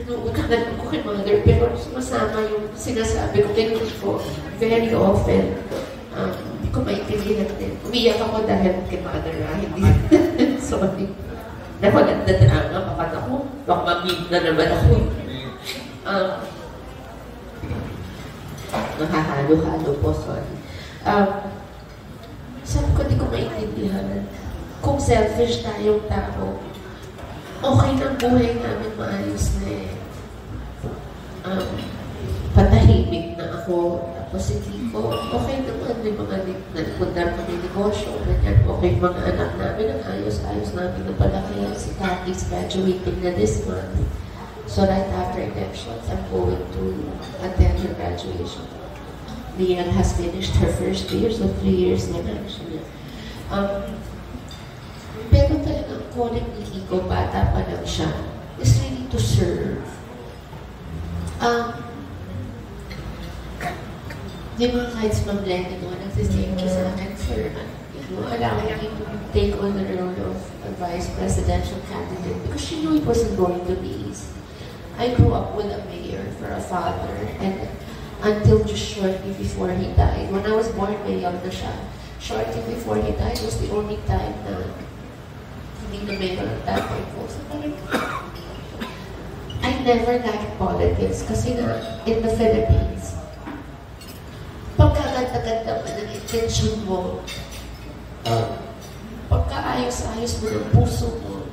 Inuutakan ko kay mother, pero sumasama yung sinasabi ko kay Kiko very often. Hindi ko maintindihan din. Umiyak ako dahil kay mother, hindi. Sorry. Nakulat na drama, pakat ako. Baka mamig na naman ako. Nakahalo-halo po, sorry. Sabi ko, di ko maintindihan. Kung selfish tayong tao, okay na buhay namin maayos na eh. Patahimik na ako. Tapos si Kiko, okay naman. May mga nagpundar kami negosyo. Ganyan, okay mga anak namin. Ang ayos-ayos namin na palaki. Si Kathy's graduating na this month. So right after elections, I'm going to attend her graduation. Lian has finished her first year, so 3 years na actually. Pero talagang calling ni Kiko, bata pa lang siya, is really to serve. Di mga kahit from Lenny, nagsising ka sa akin for allowing me to take on the role of a vice presidential candidate because she knew it wasn't going to be easy. I grew up with a mayor for a father, and until just shortly before he died, when I was born, mayor na siya. Shortly before he died was the only time na hindi na mayor ang tatay ko. So I never liked politics kasi na in the Philippines, pagkaganda-ganda pa ng intention mo, pagkaayos-ayos mo ng puso mo,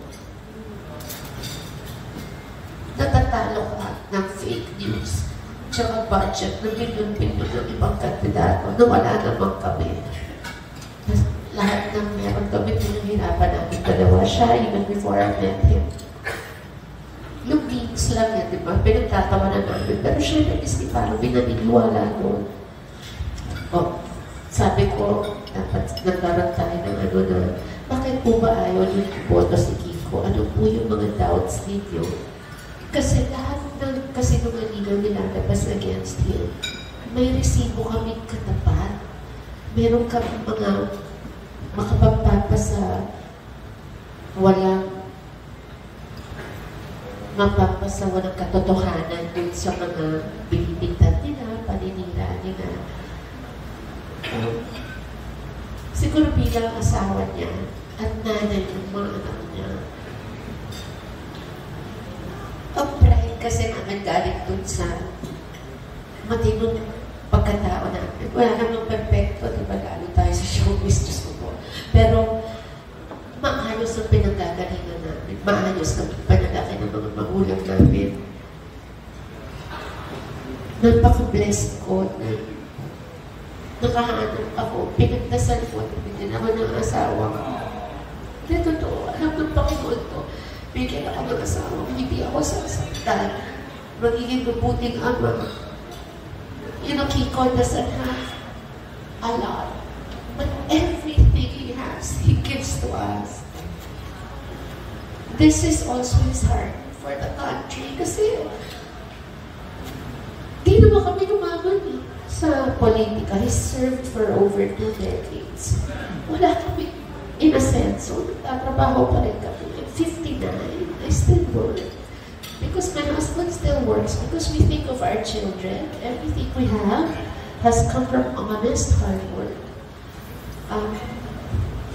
natatalo ka ng fake news, tsaka budget na bilyon-bilyon ng ibang kandidato na wala namang kami. Lahat ng meron kami, pinahirapan namin dalawa siya, even before I met him. Yung memes lang yan, di ba? Pinagtatawa na namin. Pero syempre, hindi parang binaniniwala doon. Sabi ko, dapat nagkaroon tayo ng ano na, bakit po ba ayaw yung iboto si Kiko? Ano po yung mga doubts ninyo? Kasi lahat ng kasinungalingan nilalabas against him, may resibo kaming katapat. Meron kami mga makapagpapasa walang katotohanan dun sa mga binibigtan nila, paninira nila. Siguro bilang asawa niya at nanay ng mga anak niya, ang pride kasi naman galing dun sa matinong pagkatao namin. Wala namang perfecto, di ba? Lalo tayo sa showbiz, Diyos ko po. Pero, maayos ang pinanggagalingan namin. Maayos ang panalaki ng mga magulang namin. Napaka-blessed ko na nakahanap ako, pinagdasal ko, pinagdasal ako ng asawa ko. Hindi totoo, alam ng Panginoon to. Bigyan ako ng asawa, hindi ako sasaktan. Magiging mabuting ama. You know, Kiko doesn't have a lot. But everything he has, he gives to us. This is also his heart for the country. Kasi, di naman kami lumaban sa politika. He served for over 2 decades. Wala kami, in a sense, so nagtatrabaho pa rin kami. At 59, I still work. Because my husband still works. Because we think of our children. Everything we have has come from honest, hard work.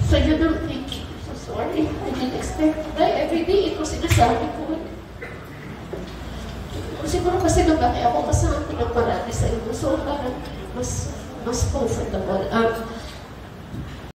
So you don't think, so sorry, I didn't expect to die every day. Ito sinasabi ko. Siguro kasi lumaki ako kasama ng marami sa inyo. So parang mas comfortable.